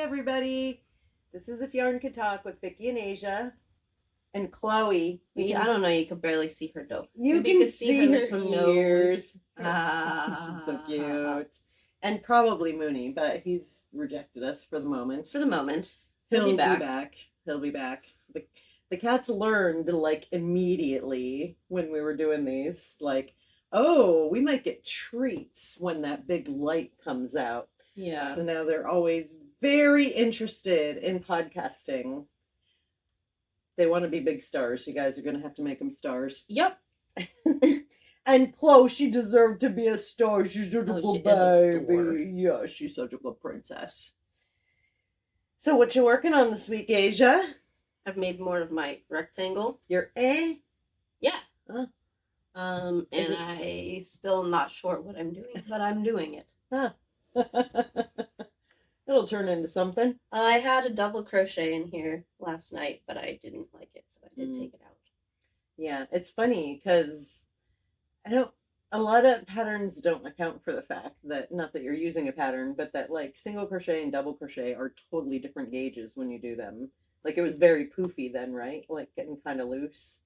everybody. This is If Yarn Could Talk with Vicky and Asia and Chloe. I don't know. You could barely see her though. You Maybe can you could see her her little ears. nose. She's so cute. And probably Mooney, but he's rejected us for the moment. For the moment. He'll be back. He'll be back. The cats learned like immediately when we were doing these, like, oh, we might get treats when that big light comes out. Yeah. So now they're always very interested in podcasting. They want to be big stars. You guys are going to have to make them stars. Yep. And Chloe, she deserved to be a star. She's such a good baby. Star. Yeah, she's such a good princess. So what you working on this week, Asia? I've made more of my rectangle. Your A? Yeah. Huh. And I still not sure what I'm doing, but I'm doing it. Huh. It'll turn into something. I had a double crochet in here last night, but I didn't like it, so I did take it out. Yeah, it's funny because a lot of patterns don't account for the fact that, not that you're using a pattern, but that like single crochet and double crochet are totally different gauges when you do them. Like it was very poofy then, right? Like getting kind of loose.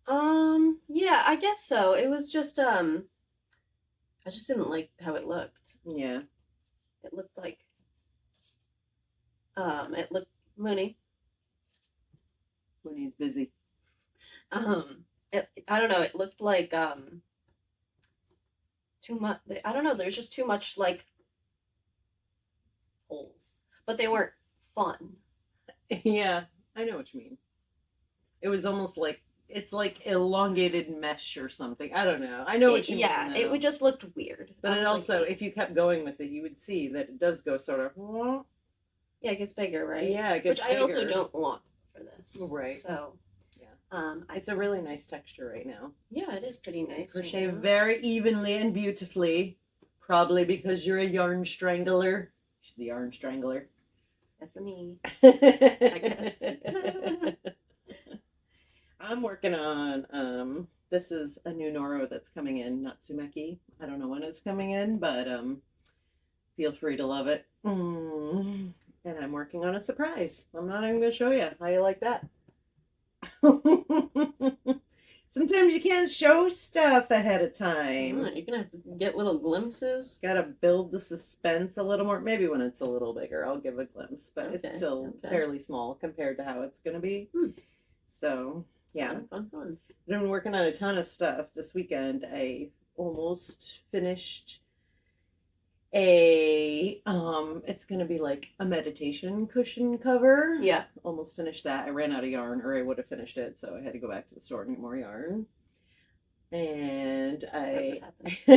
Yeah, I guess so. It was just, I just didn't like how it looked. Yeah. It looked like, Mooney's busy. I don't know, it looked like, too much, I don't know, there's just too much, like, holes. But they weren't fun. Yeah, I know what you mean. It was almost like, it's like elongated mesh or something. I don't know. I know what you mean. Yeah, it would just looked weird. But it also, if you kept going with it, you would see that it does go sort of... Yeah, it gets bigger, right? Yeah, it gets bigger. Which I also don't want for this. Right. So, yeah. It's a really nice texture right now. Yeah, it is pretty nice. Crochet very evenly and beautifully. Probably because you're a yarn strangler. She's a yarn strangler. That's me. I guess. I'm working on, this is a new Noro that's coming in, Natsumeki. I don't know when it's coming in, but feel free to love it. And I'm working on a surprise. I'm not even going to show you. How you like that? Sometimes you can't show stuff ahead of time. You're going to have to get little glimpses. Got to build the suspense a little more. Maybe when it's a little bigger, I'll give a glimpse, but it's still fairly small compared to how it's going to be. So... yeah, fun. I've been working on a ton of stuff this weekend. I almost finished it's gonna be like a meditation cushion cover. Yeah. Almost finished that. I ran out of yarn, or I would have finished it, so I had to go back to the store and get more yarn. And I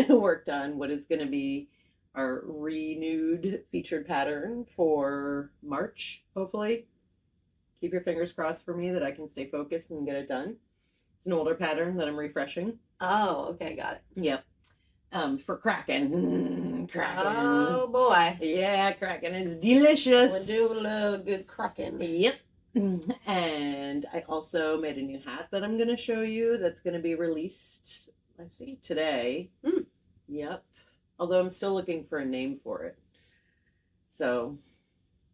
worked on what is gonna be our renewed featured pattern for March, hopefully. Keep your fingers crossed for me that I can stay focused and get it done. It's an older pattern that I'm refreshing. Oh, okay, got it. Yep. For Kraken. Kraken. Oh, boy. Yeah, Kraken is delicious. We do love a good Kraken. Yep. And I also made a new hat that I'm going to show you that's going to be released, I think, today. Yep. Although I'm still looking for a name for it. So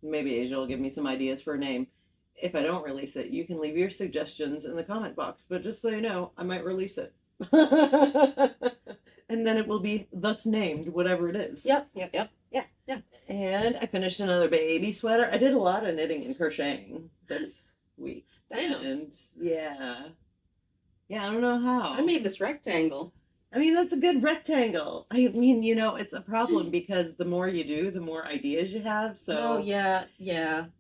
maybe Asia will give me some ideas for a name. If I don't release it, you can leave your suggestions in the comment box. But just so you know, I might release it. And then it will be thus named, whatever it is. Yep. Yeah. And I finished another baby sweater. I did a lot of knitting and crocheting this week. Damn. And yeah, I don't know how. I made this rectangle. I mean, that's a good rectangle. I mean, it's a problem because the more you do, the more ideas you have. So oh, yeah.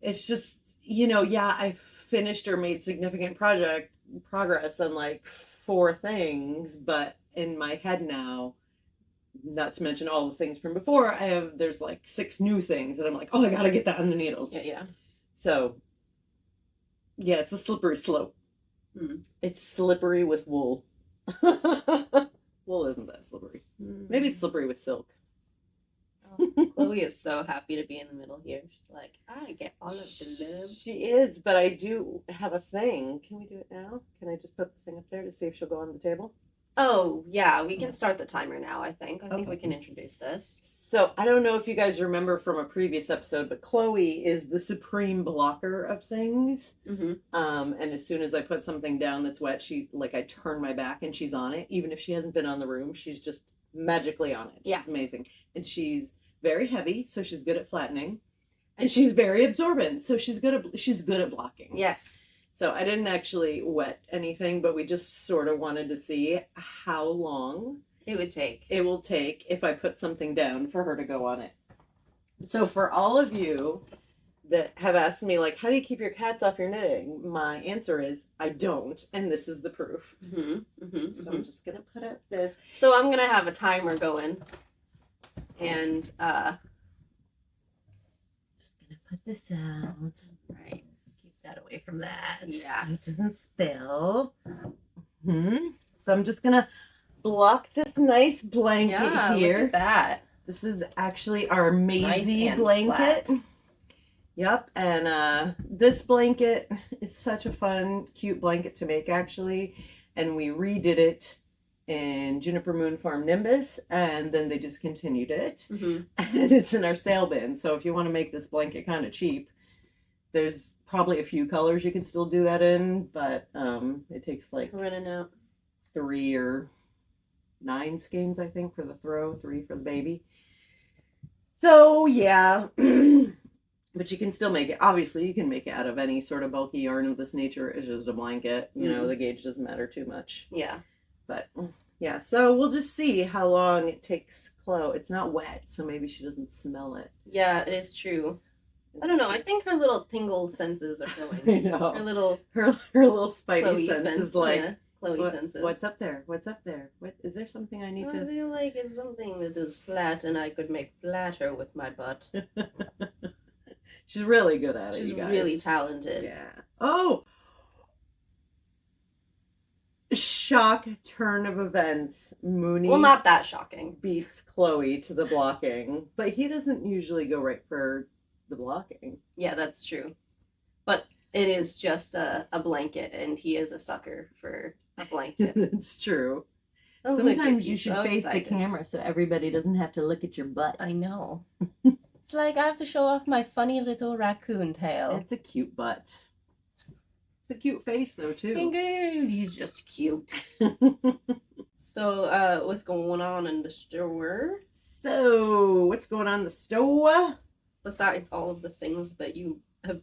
It's just... I finished or made significant progress on like 4 things, but in my head now, not to mention all the things from before, there's like 6 new things that I'm like, oh, I gotta get that on the needles. Yeah. So, yeah, it's a slippery slope. It's slippery with wool. Wool isn't that slippery. Maybe it's slippery with silk. Chloe is so happy to be in the middle here. She's like, I get all of the love. She is, but I do have a thing. Can we do it now? Can I just put the thing up there to see if she'll go on the table? Oh, yeah, we can start the timer now, I think. I think we can introduce this. So I don't know if you guys remember from a previous episode, but Chloe is the supreme blocker of things. And as soon as I put something down that's wet, I turn my back and she's on it. Even if she hasn't been on the room, she's just magically on it. She's amazing. And she's very heavy, so she's good at flattening. And she's very absorbent, so she's good at blocking. Yes. So I didn't actually wet anything, but we just sort of wanted to see how long it will take if I put something down for her to go on it. So for all of you that have asked me, like, how do you keep your cats off your knitting? My answer is I don't, and this is the proof. So I'm just gonna put up this. So I'm gonna have a timer going, and just gonna put this out. Right. That away from that. Yeah. So it doesn't spill. So I'm just gonna block this nice blanket here. Look at that. This is actually our Maisie blanket. Flat. Yep, and this blanket is such a fun, cute blanket to make actually. And we redid it in Juniper Moon Farm Nimbus, and then they discontinued it. And it's in our sale bin. So if you want to make this blanket kind of cheap, there's probably a few colors you can still do that in, but it takes like running out 3 or 9 skeins, I think, for the throw, 3 for the baby. So yeah, but you can still make it. Obviously, you can make it out of any sort of bulky yarn of this nature. It's just a blanket. You know, the gauge doesn't matter too much. Yeah. But yeah, so we'll just see how long it takes Chloe. It's not wet, so maybe she doesn't smell it. Yeah, it is true. I don't know. I think her little tingle senses are going. I know. Her little spidey Chloe sense is like, yeah, Chloe senses. What's up there? What's up there? What is there something I need to? I feel like it's something that is flat, and I could make flatter with my butt. She's really good at it. She's you guys. really talented. Yeah. Oh. Shock turn of events. Mooney. Well, not that shocking. Beats Chloe to the blocking, but he doesn't usually go right for the blocking. Yeah, that's true. But it is just a blanket, and he is a sucker for a blanket. It's true. Oh, sometimes you should face the camera so everybody doesn't have to look at your butt. I know. It's like I have to show off my funny little raccoon tail. It's a cute butt. It's a cute face though too. He's just cute. So, what's going on in the store? So, what's going on in the store? Besides all of the things that you have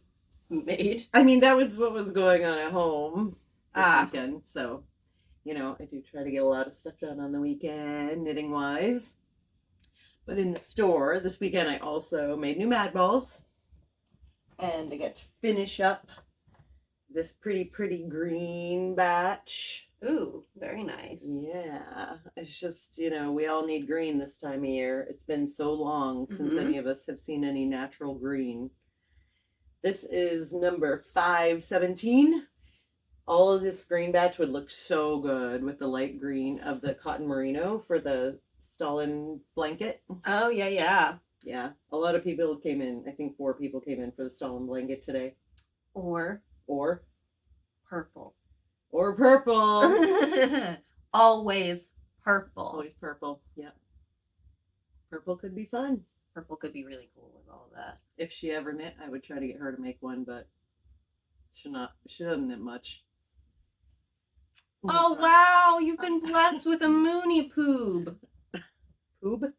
made. I mean, that was what was going on at home this weekend. So, you know, I do try to get a lot of stuff done on the weekend, knitting wise. But in the store this weekend, I also made new Mad Balls. And I get to finish up this pretty green batch. Ooh, very nice. Yeah. It's just, you know, we all need green this time of year. It's been so long since any of us have seen any natural green. This is number 517. All of this green batch would look so good with the light green of the cotton merino for the Stalin blanket. Oh, yeah. Yeah. A lot of people came in. I think 4 people came in for the Stalin blanket today. Or purple. Or purple. Always purple. Always purple. Yeah. Purple could be fun. Purple could be really cool with all of that. If she ever knit, I would try to get her to make one, but she doesn't knit much. Oh, wow. You've been blessed with a Mooney poob. Poob?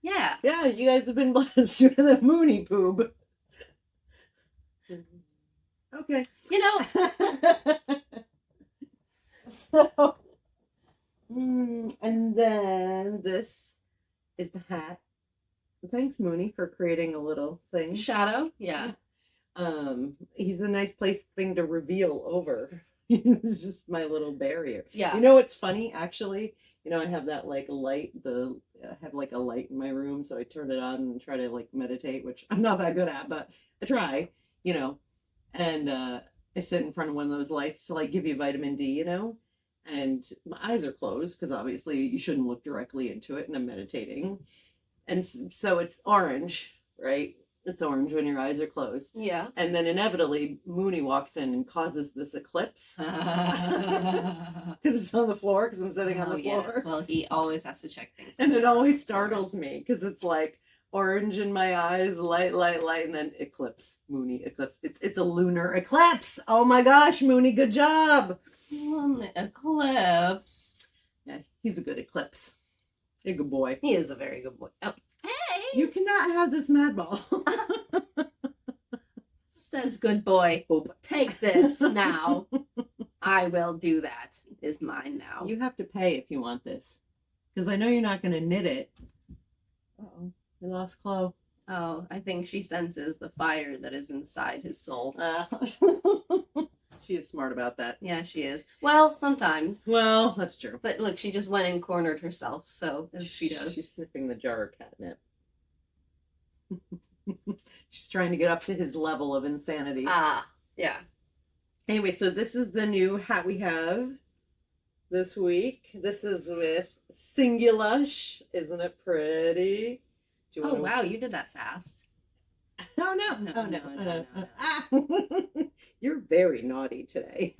Yeah. Yeah, you guys have been blessed with a Mooney poob. Okay. You know. So, and then this is the hat. Thanks, Mooney, for creating a little thing. Shadow? Yeah. He's a nice thing to reveal over. It's just my little barrier. Yeah. You know what's funny, actually? You know, I have that like light, I have like a light in my room, so I turn it on and try to like meditate, which I'm not that good at, but I try, you know. And I sit in front of one of those lights to like give you vitamin D, you know. And my eyes are closed because obviously you shouldn't look directly into it, and I'm meditating. And so it's orange, right? It's orange when your eyes are closed. Yeah. And then inevitably, Mooney walks in and causes this eclipse. Because it's on the floor, because I'm sitting on the floor. Yes. Well, he always has to check things. And it always startles me, because it's like orange in my eyes, light, light, light, and then eclipse. Mooney, eclipse. It's a lunar eclipse. Oh my gosh, Mooney, good job. Eclipse. Yeah, he's a good eclipse. A good boy. He is a very good boy. Oh, hey! You cannot have this mad ball. Says good boy. Oop. Take this now. I will do that. Is mine now. You have to pay if you want this. Because I know you're not going to knit it. Uh-oh. We lost Chloe. Oh, I think she senses the fire that is inside his soul. She is smart about that. Yeah, she is. Well, sometimes. Well, that's true. But look, she just went and cornered herself, so as she does. She's sniffing the jar of catnip. She's trying to get up to his level of insanity. Ah, yeah. Anyway, so this is the new hat we have this week. This is with Singulush. Isn't it pretty? Oh, wow, you did that fast. Oh, no. No, Oh, no. no, no, no. Ah. You're very naughty today.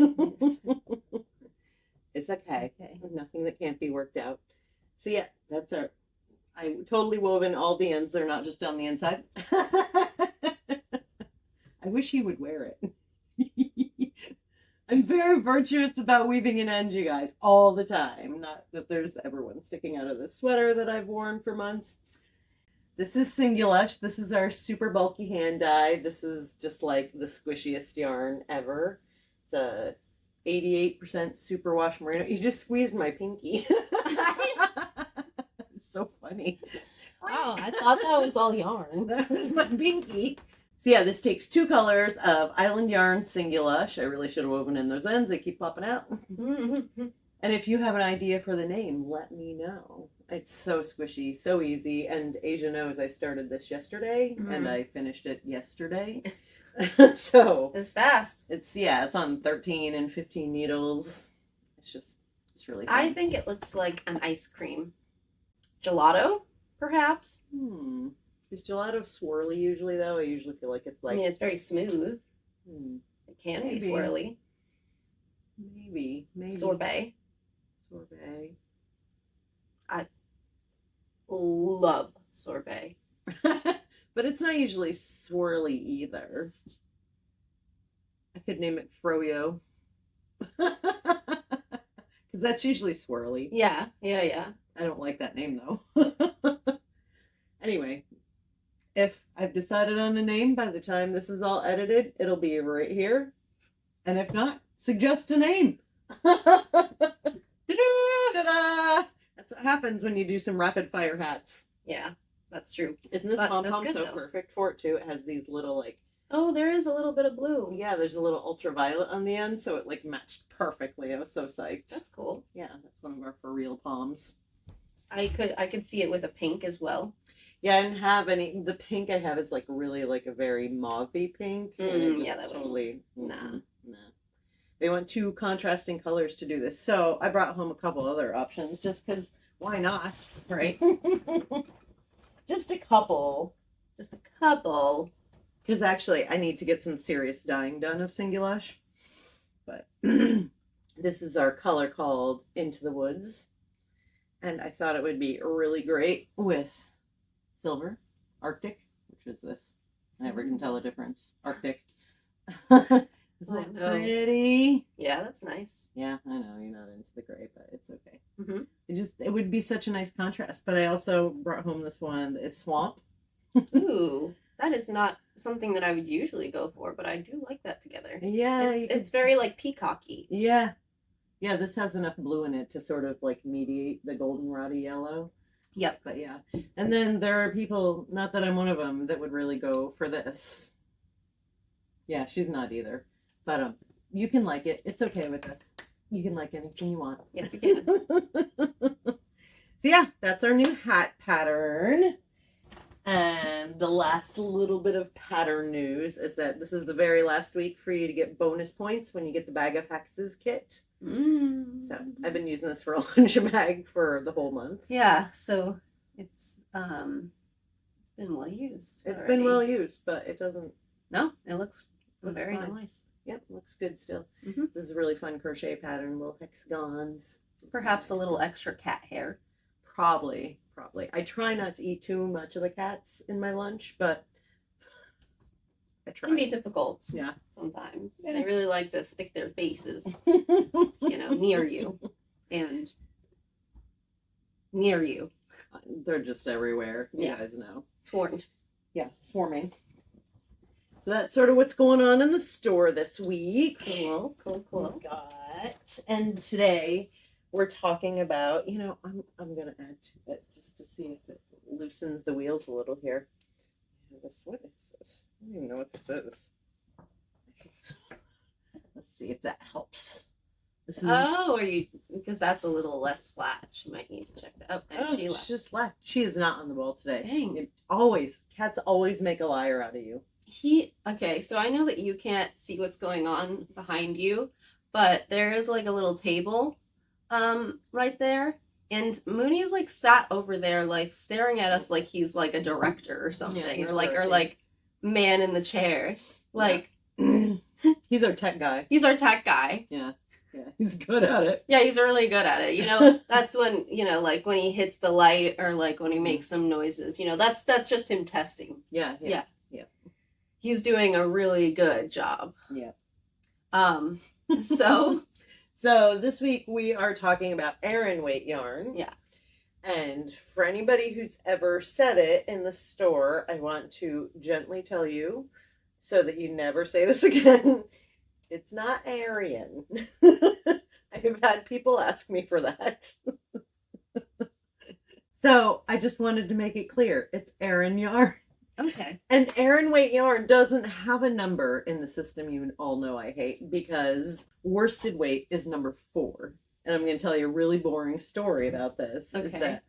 It's okay. Nothing that can't be worked out. So, yeah, that's our... I totally woven all the ends. They're not just on the inside. I wish he would wear it. I'm very virtuous about weaving an end, you guys, all the time. Not that there's ever one sticking out of the sweater that I've worn for months. This is Singulush. This is our super bulky hand dye. This is just like the squishiest yarn ever. It's a 88% superwash merino. You just squeezed my pinky. It's so funny. Wow, I thought that was all yarn. That was my pinky. So yeah, this takes 2 colors of Island Yarn Singulush. I really should have woven in those ends. They keep popping out. And if you have an idea for the name, let me know. It's so squishy, so easy. And Asia knows I started this yesterday, and I finished it yesterday. So it's fast. It's on 13 and 15 needles. It's really fun. I think it looks like an ice cream. Gelato, perhaps? Is gelato swirly usually, though? I usually feel like it's like... I mean, it's very smooth. It can be swirly. Maybe. Sorbet. I love sorbet. But it's not usually swirly either. I could name it Froyo. Because that's usually swirly. Yeah. I don't like that name, though. Anyway, if I've decided on a name by the time this is all edited, it'll be right here. And if not, suggest a name. Ta-da! That's what happens when you do some rapid fire hats. Yeah, that's true. Isn't this pom-pom so perfect for it, too? It has these little, like... Oh, there is a little bit of blue. Yeah, there's a little ultraviolet on the end, so it, like, matched perfectly. I was so psyched. That's cool. Yeah, that's one of our for real palms. I could see it with a pink as well. Yeah, I didn't have any... The pink I have is, like, really, like, a very mauve-y pink. And yeah, that totally... Nah. They want 2 contrasting colors to do this. So I brought home a couple other options just because why not? Right. Just a couple. Because actually I need to get some serious dyeing done of Singulush. But this is our color called Into the Woods. And I thought it would be really great with silver, Arctic, which is this. I never can tell the difference. Arctic. Isn't that pretty? Yeah, that's nice. Yeah, I know you're not into the gray, but it's okay. It would be such a nice contrast. But I also brought home this one that is Swamp. Ooh, that is not something that I would usually go for, but I do like that together. Yeah, it's very like peacocky. Yeah, this has enough blue in it to sort of like mediate the goldenrod yellow. Yep. But yeah, and then there are people, not that I'm one of them, that would really go for this. Yeah, she's not either. But you can like it. It's okay with us. You can like anything you want. Yes, you can. So yeah, that's our new hat pattern. And the last little bit of pattern news is that this is the very last week for you to get bonus points when you get the Bag of Hexes kit. So I've been using this for a lunch bag for the whole month. Yeah, so it's been well used. It's already. been well used, but it doesn't. No, it looks Looks very fine. nice. Yep, looks good still. Mm-hmm. This is a really fun crochet pattern, little hexagons. Perhaps a little extra cat hair. Probably. I try not to eat too much of the cats in my lunch, but I try. It can be difficult. Yeah. Sometimes. Yeah. They really like to stick their faces, near you. And near you. They're just everywhere. You Yeah. guys know. Swarmed. Yeah, swarming. So that's sort of what's going on in the store this week. Cool. And today we're talking about, I'm gonna add to it just to see if it loosens the wheels a little here. What is this? I don't even know what this is. Let's see if that helps. This is because that's a little less flat. She might need to check that out. And she left. She just left. She is not on the ball today. Dang. Cats always make a liar out of you. Okay, so I know that you can't see what's going on behind you, but there is like a little table right there, and Mooney's like sat over there like staring at us like he's like a director or something, or like man in the chair. Like he's our tech guy. He's our tech guy. Yeah, he's good at it. Yeah, he's really good at it. That's when, like when he hits the light or like when he makes some noises, that's just him testing. Yeah. He's doing a really good job. Yeah. So this week we are talking about Aran weight yarn. Yeah. And for anybody who's ever said it in the store, I want to gently tell you so that you never say this again. It's not Aryan. I have had people ask me for that. So I just wanted to make it clear. It's Aran yarn. Okay. And Aran weight yarn doesn't have a number in the system you all know I hate, because worsted weight is number 4. And I'm going to tell you a really boring story about this. Okay. Is that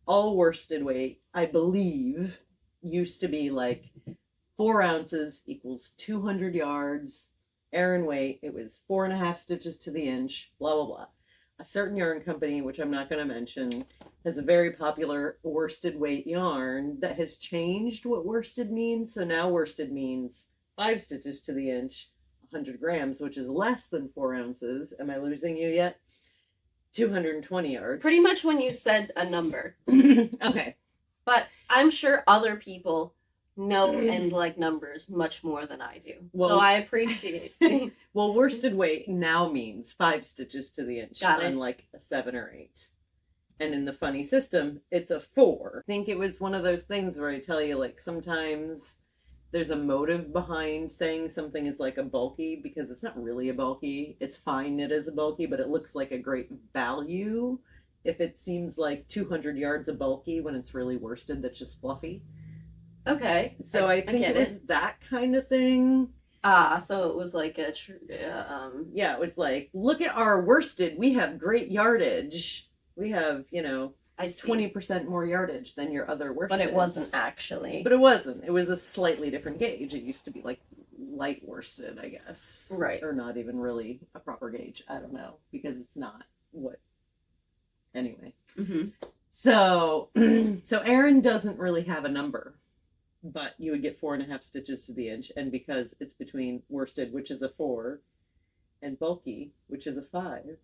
all worsted weight, I believe, used to be like 4 ounces equals 200 yards. Aran weight, it was 4.5 stitches to the inch, blah, blah, blah. A certain yarn company, which I'm not going to mention, has a very popular worsted weight yarn that has changed what worsted means. So now worsted means 5 stitches to the inch, 100 grams, which is less than 4 ounces. Am I losing you yet? 220 yards. Pretty much when you said a number. Okay. But I'm sure other people know and like numbers much more than I do. Well, so I appreciate it. Well, worsted weight now means 5 stitches to the inch, Got it. unlike a 7 or 8. And in the funny system, it's a 4. I think it was one of those things where I tell you, like, sometimes there's a motive behind saying something is like a bulky, because it's not really a bulky. It's fine it is a bulky, but it looks like a great value if it seems like 200 yards of bulky when it's really worsted that's just fluffy. Okay. So I think it was that kind of thing. So it was like a yeah, it was like, look at our worsted. We have great yardage. We have, 20% more yardage than your other worsted. But it wasn't actually. But it wasn't. It was a slightly different gauge. It used to be like light worsted, I guess. Right. Or not even really a proper gauge. I don't know, because it's not what. Anyway. Mm-hmm. So Aran doesn't really have a number, but you would get 4.5 stitches to the inch. And because it's between worsted, which is a 4, and bulky, which is a 5,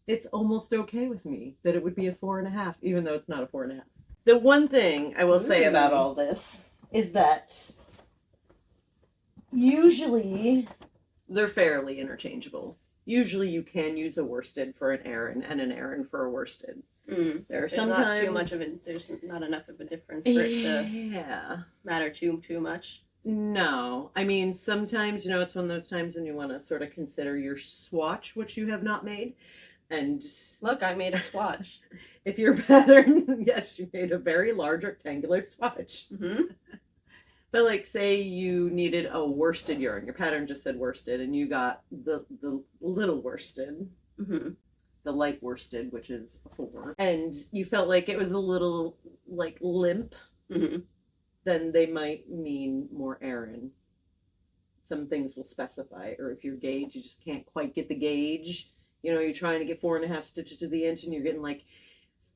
it's almost okay with me that it would be a 4.5, even though it's not a 4.5. The one thing I will say about all this is that usually they're fairly interchangeable. Usually you can use a worsted for an Aran and an Aran for a worsted. There are sometimes there's not enough of a difference for it to matter too much. No, I mean, sometimes, it's one of those times when you want to sort of consider your swatch, which you have not made. And look, I made a swatch. If your pattern, yes, you made a very large rectangular swatch. Mm-hmm. But like, say you needed a worsted yarn, your pattern just said worsted, and you got the little worsted, mm-hmm. the light worsted, which is a 4, and you felt like it was a little like limp, mm-hmm. then they might mean more Aran. Some things will specify, or if your gauge, you just can't quite get the gauge. You're trying to get 4.5 stitches to the inch and you're getting like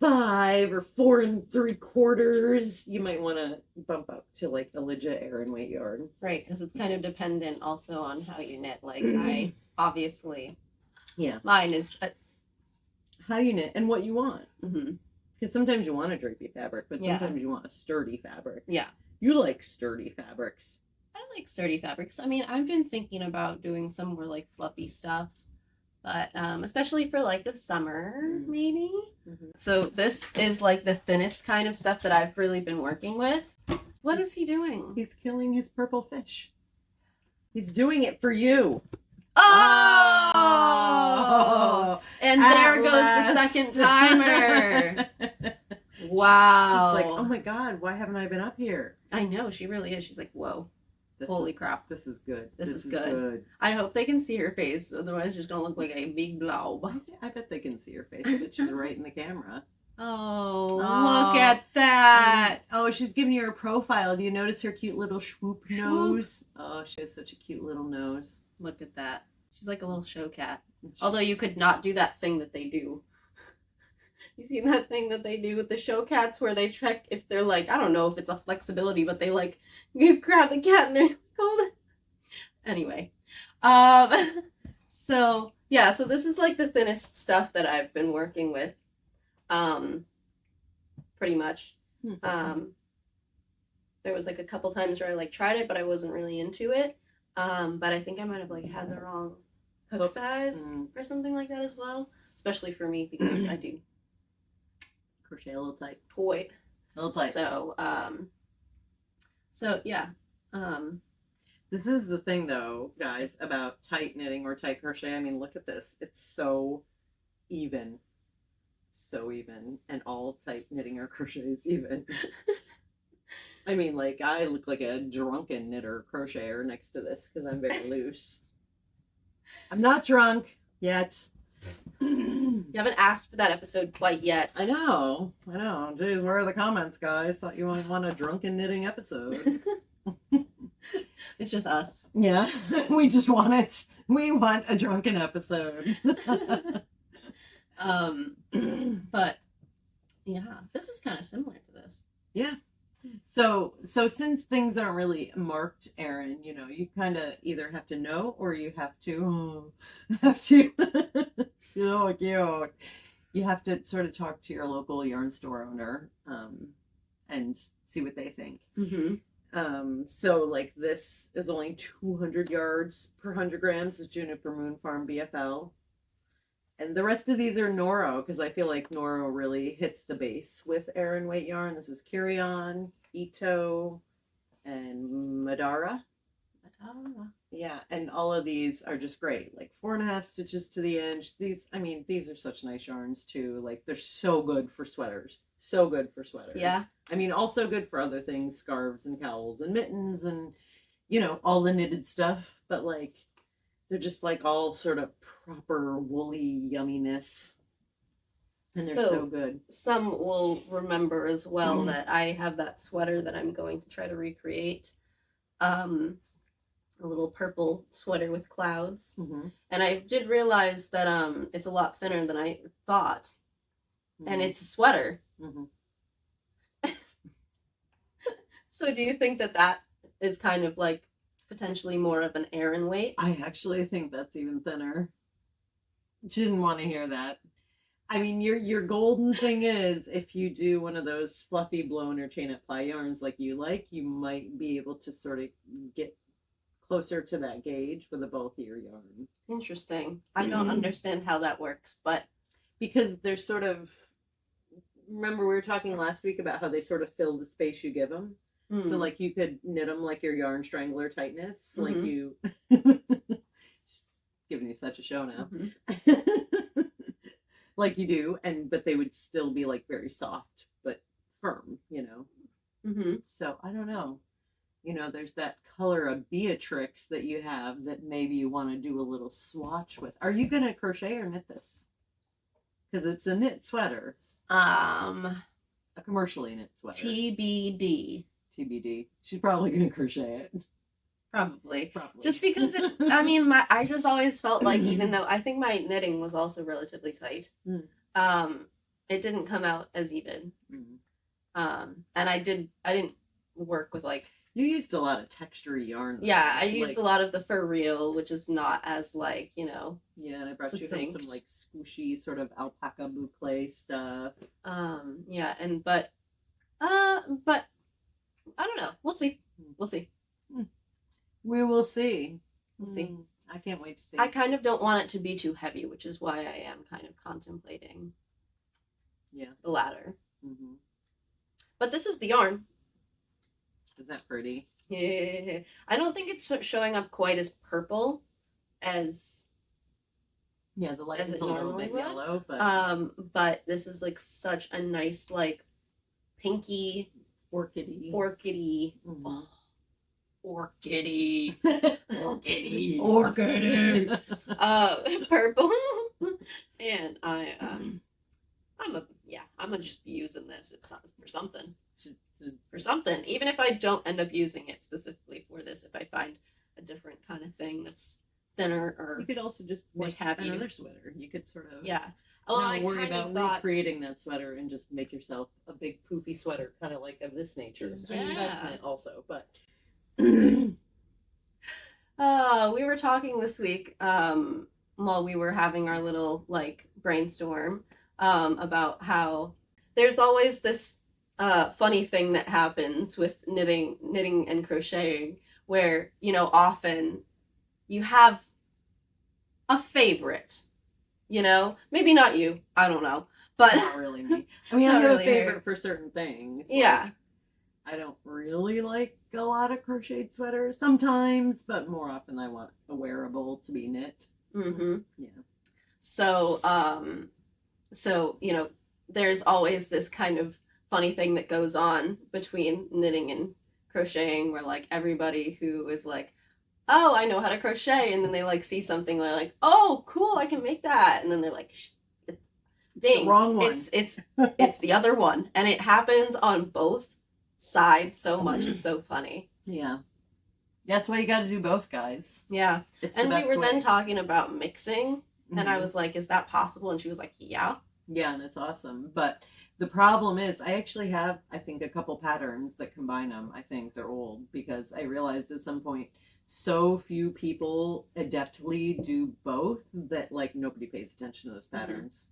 5 or 4 3/4, you might want to bump up to like a legit Aran weight yarn. Right, because it's kind of dependent also on how you knit. Like I obviously, mine is how you knit and what you want. Mm-hmm. Because sometimes you want a drapey fabric, but sometimes you want a sturdy fabric. Yeah. You like sturdy fabrics. I like sturdy fabrics. I mean, I've been thinking about doing some more like fluffy stuff, but especially for like the summer, maybe. Mm-hmm. So this is like the thinnest kind of stuff that I've really been working with. What is he doing? He's killing his purple fish. He's doing it for you. Oh! And there goes the second timer. Wow. She's like, oh my God, why haven't I been up here? I know, she really is. She's like, whoa. Holy crap. This is good. This is good. I hope they can see her face. Otherwise, it's just going to look like a big blob. I bet they can see her face, but she's right in the camera. Oh, look at that. She's giving you her profile. Do you notice her cute little swoop nose? Oh, she has such a cute little nose. Look at that. She's like a little show cat. Although you could not do that thing that they do. You seen that thing that they do with the show cats where they check if they're like, I don't know if it's a flexibility, but they like, you grab the cat and they're like, oh. Anyway. So this is like the thinnest stuff that I've been working with. Pretty much. There was like a couple times where I like tried it, but I wasn't really into it. But I think I might have like had the wrong hook size or something like that as well. Especially for me because I do crochet a little tight. Toy. A little tight. So yeah. This is the thing though, guys, about tight knitting or tight crochet. I mean, look at this. It's so even. So even. And all tight knitting or crochet is even. I mean, like, I look like a drunken knitter crocheter next to this because I'm very loose. I'm not drunk yet. You haven't asked for that episode quite yet. I know. Jeez, where are the comments, guys? Thought you might want a drunken knitting episode. It's just us. Yeah, we just want it. We want a drunken episode. But yeah, this is kind of similar to this. Yeah. So since things aren't really marked, Aran, you kind of either have to know or you have to so cute. You have to sort of talk to your local yarn store owner and see what they think. Mm-hmm. So like this is only 200 yards per 100 grams. Is Juniper Moon Farm BFL. And the rest of these are Noro, because I feel like Noro really hits the base with Aran weight yarn. This is Kirion, Ito, and Madara. Yeah, and all of these are just great. Like 4.5 stitches to the inch. These are such nice yarns too. Like they're so good for sweaters. Yeah. I mean, also good for other things, scarves and cowls and mittens and, all the knitted stuff. But like, they're just like all sort of proper woolly yumminess. And they're so good. Some will remember as well that I have that sweater that I'm going to try to recreate. A little purple sweater with clouds. Mm-hmm. And I did realize that it's a lot thinner than I thought. Mm-hmm. And it's a sweater. Mm-hmm. So do you think that is kind of like potentially more of an Aran weight? I actually think that's even thinner. She didn't want to hear that. I mean, your golden thing is if you do one of those fluffy blown or chain up ply yarns like you might be able to sort of get closer to that gauge with a bulkier yarn. Interesting. I don't understand how that works, but because they're sort of, remember we were talking last week about how they sort of fill the space you give them. Mm. So like you could knit them like your yarn strangler tightness, like you just giving you such a show now. Mm-hmm. Like you do, but they would still be like very soft but firm, Mm-hmm. So I don't know. There's that color of Beatrix that you have that maybe you want to do a little swatch with. Are you going to crochet or knit this? Because it's a knit sweater. A commercially knit sweater. TBD. She's probably going to crochet it. Probably. Just because I just always felt like, even though I think my knitting was also relatively tight, it didn't come out as even. And I didn't work with like. You used a lot of texture yarn. Yeah, I used a lot of the for real, which is not as like, you know. Yeah, and I brought succinct. you some like squishy sort of alpaca boucle stuff. Yeah, but I don't know. We'll see. We'll see. We will see. We'll see. I can't wait to see. I kind of don't want it to be too heavy, which is why I am kind of contemplating. Yeah. The latter. Mm-hmm. But this is the yarn. Isn't that pretty? Yeah. I don't think it's showing up quite as purple as. Yeah, the light is a little bit yellow, but this is like such a nice like pinky orchidy. Mm-hmm. Oh, orchidy. Purple. And I'm gonna just be using this. It's for something. For something. Even if I don't end up using it specifically for this, if I find a different kind of thing that's thinner or you could also just make another sweater. You could sort of not worry about recreating that sweater and just make yourself a big poofy sweater, kind of like of this nature. Yeah. I mean, that's it also, but we were talking this week while we were having our little like brainstorm about how there's always this funny thing that happens with knitting and crocheting where, you know, often you have a favorite, you know, maybe not you, I don't know, but not really me. I mean, I have really a favorite for certain things. Yeah. Like, I don't really like a lot of crocheted sweaters sometimes, but more often I want a wearable to be knit. Mm-hmm. Yeah. So, you know, there's always this kind of funny thing that goes on between knitting and crocheting where like everybody who is like, oh, I know how to crochet, and then they like see something, they're like, oh, cool, I can make that, and then they're like, dang, the wrong one. It's the other one, and it happens on both sides so much. It's so funny. Yeah, that's why you got to do both, guys. Yeah, and we were then talking about mixing, and I was like, is that possible? And she was like, yeah, and it's awesome, but the problem is I actually have, I think, a couple patterns that combine them. I think they're old because I realized at some point so few people adeptly do both that like nobody pays attention to those patterns.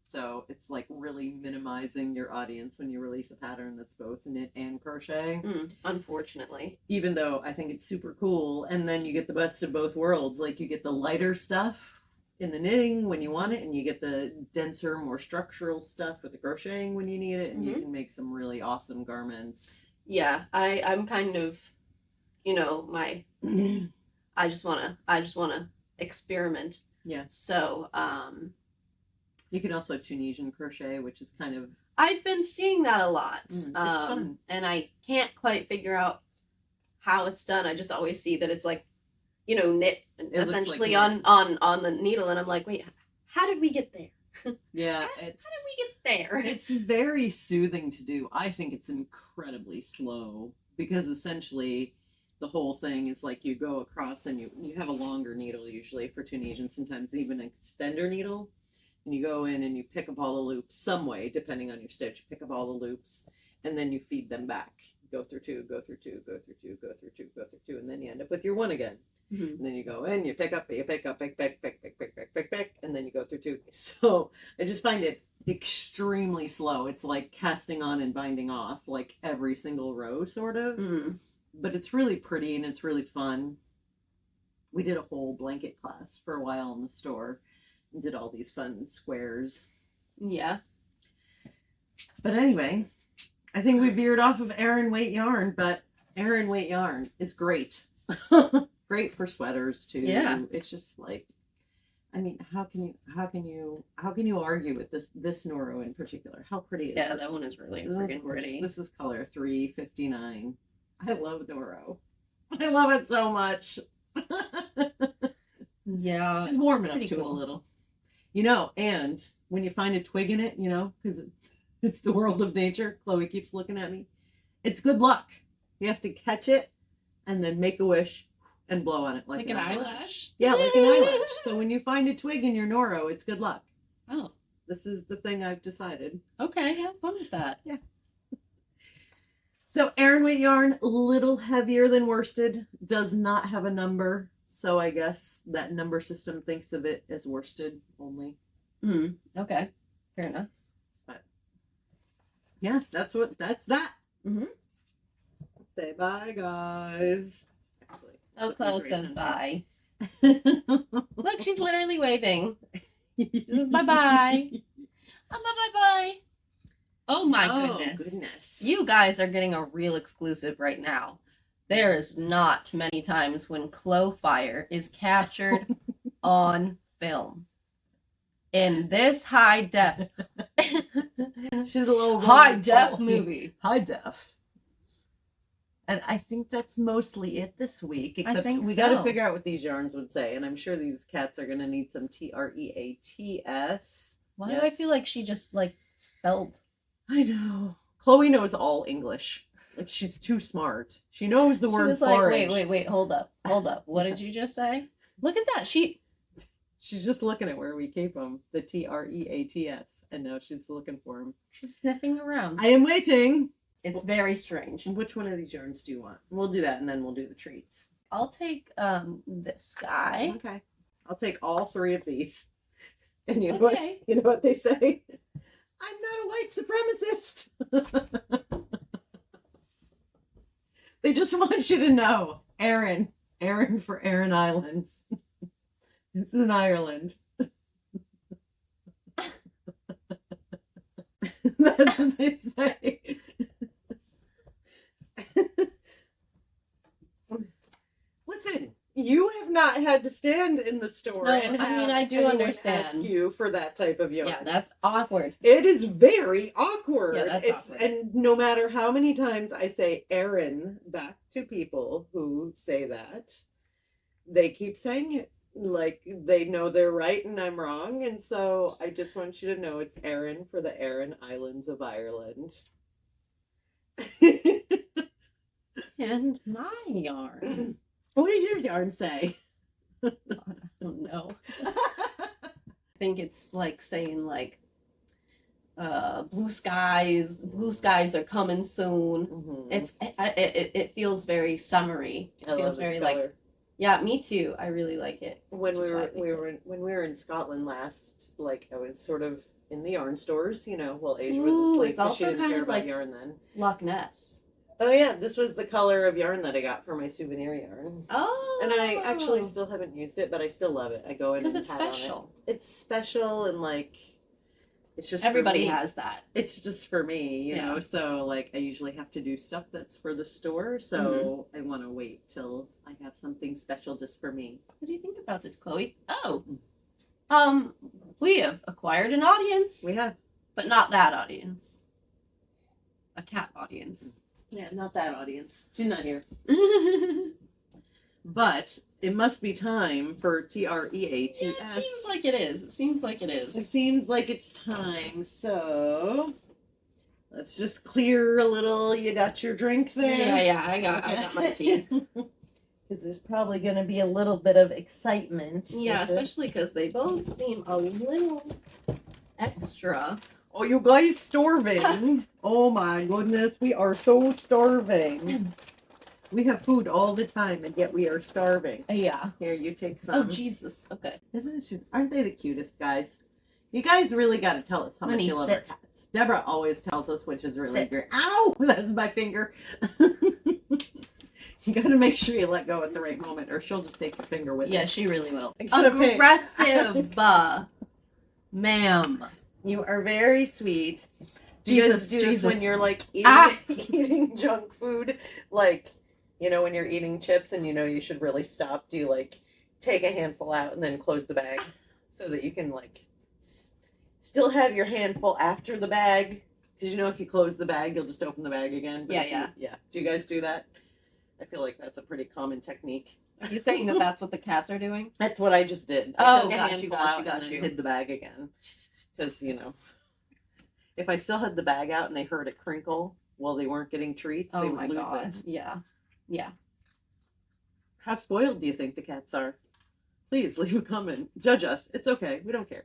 So it's like really minimizing your audience when you release a pattern that's both knit and crochet. Unfortunately. Even though I think it's super cool. And then you get the best of both worlds. Like you get the lighter stuff in the knitting when you want it, and you get the denser, more structural stuff with the crocheting when you need it, and you can make some really awesome garments. Yeah, I'm kind of, you know, I just wanna experiment. Yeah. So, you can also Tunisian crochet, which is kind of... I've been seeing that a lot. It's fun. And I can't quite figure out how it's done. I just always see that it's like, you know, knit essentially like on the needle, and I'm like, wait, how did we get there? Yeah, how did we get there? It's very soothing to do. I think it's incredibly slow because essentially the whole thing is like you go across and you have a longer needle usually for Tunisian, sometimes even an extender needle, and you go in and you pick up all the loops some way, depending on your stitch, pick up all the loops, and then you feed them back. Go through two, go through two, go through two, go through two, go through two, and then you end up with your one again. And then you go in, you pick up, pick, and then you go through two. So I just find it extremely slow. It's like casting on and binding off, like every single row, sort of. But it's really pretty and it's really fun. We did a whole blanket class for a while in the store and did all these fun squares. Yeah. But anyway, I think we veered off of Aran weight yarn, but Aran weight yarn is great. Great for sweaters too. Yeah. It's just like, I mean, how can you argue with this Noro in particular? How pretty is Yeah, this? that one is really freaking pretty. This is color 359. I love Noro. I love it so much. Yeah. She's warming up to it a little. You know, and when you find a twig in it, you know, because it's the world of nature. Chloe keeps looking at me. It's good luck. You have to catch it and then make a wish and blow on it like an eyelash. Yeah, like an eyelash. So when you find a twig in your Noro, it's good luck. Oh. This is the thing I've decided. Okay, have fun with that. Yeah. So Aran weight yarn, a little heavier than worsted, does not have a number. So I guess that number system thinks of it as worsted only. Okay, fair enough. But yeah, that's that. Mm-hmm. Say bye, guys. Actually, Oh, Chloe says bye. Look, Look, she's literally waving. She says bye-bye. Bye-bye. Oh my goodness. You guys are getting a real exclusive right now. There is not many times when Chloe Fire is captured on film. In this high def. She's a little high def movie. High def. And I think that's mostly it this week. Except we got to figure out what these yarns would say. And I'm sure these cats are going to need some TREATS. Why do I feel like she just, like, spelled? I know. Chloe knows all English. Like, she's too smart. She knows the word forage. Like, wait, hold up. What did you just say? Look at that. She's just looking at where we keep them. The TREATS. And now she's looking for them. She's sniffing around. I am waiting. It's very strange. Which one of these yarns do you want? We'll do that, and then we'll do the treats. I'll take this guy. Okay. I'll take all three of these. And you know what? You know what they say? I'm not a white supremacist. They just want you to know. Aran for Aran Islands. It's in Ireland. That's what they say. Listen, you have not had to stand in the store I do understand. Ask you for that type of yarn. Yeah, that's awkward. It is very awkward. Yeah, that's awkward. And no matter how many times I say Aran back to people who say that, they keep saying it like they know they're right and I'm wrong. And so I just want you to know it's Aran for the Aran Islands of Ireland. And my yarn. What does your yarn say? I don't know. I think it's like saying like blue skies are coming soon. Mm-hmm. It feels very summery. It feels very like, yeah, me too. I really like it. When we were in Scotland last, like I was sort of in the yarn stores, you know, while Asia was asleep. It's also she didn't kind care of about like yarn then. Loch Ness. Oh yeah, this was the color of yarn that I got for my souvenir yarn. Oh. And I actually still haven't used it, but I still love it. I go in and it's special. It's special and like it's just everybody has that. It's just for me, you know. So like I usually have to do stuff that's for the store, so I want to wait till I have something special just for me. What do you think about it, Chloe? Oh. We have acquired an audience. We have. But not that audience. A cat audience. Yeah, not that audience. She's not here. But it must be time for TREATS. Yeah, it seems like it is. It seems like it's time. So let's just clear a little. You got your drink there? Yeah, I got my tea. Because there's probably going to be a little bit of excitement. Yeah, especially because they both seem a little extra. Oh, you guys starving? Oh my goodness, we are so starving. We have food all the time, and yet we are starving. Yeah. Here, you take some. Oh, Jesus. Okay. Aren't they the cutest guys? You guys really got to tell us how much you love our cats. Deborah always tells us, which is really great. Ow! That's my finger. You got to make sure you let go at the right moment, or she'll just take your finger with it. Yeah, she really will. Aggressive, ma'am. You are very sweet. Do you guys do this when you're like eating junk food? Like, you know, when you're eating chips and you know you should really stop, do you like take a handful out and then close the bag so that you can like still have your handful after the bag? Because you know if you close the bag, you'll just open the bag again. But yeah. Do you guys do that? I feel like that's a pretty common technique. Are you saying that that's what the cats are doing? That's what I just did. I took a handful out and then hid the bag again. Because, you know, if I still had the bag out and they heard it crinkle while they weren't getting treats, they would lose it. Yeah. Yeah. How spoiled do you think the cats are? Please leave a comment. Judge us. It's okay. We don't care.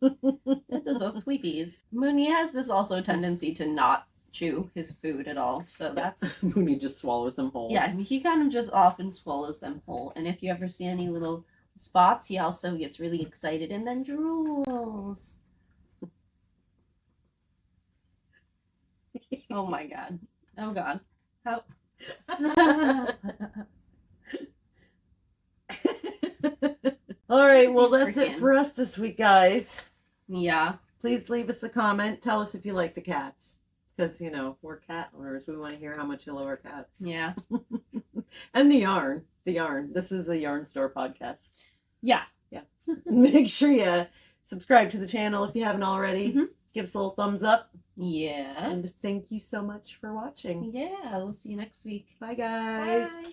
That does all tweepies. Mooney has this also tendency to not chew his food at all, so that's Mooney just swallows them whole. yeah. I mean, he kind of just often swallows them whole, and if you ever see any little spots, he also gets really excited and then drools. Oh my god! Oh god! How? All right, well, He's that's it freaking- for us this week, guys. Yeah. Please leave us a comment. Tell us if you like the cats. Because, you know, we're cat owners. We want to hear how much you love our cats. Yeah. And the yarn. The yarn. This is a yarn store podcast. Yeah. Yeah. Make sure you subscribe to the channel if you haven't already. Mhm. Give us a little thumbs up. Yes. And thank you so much for watching. Yeah. We'll see you next week. Bye, guys. Bye.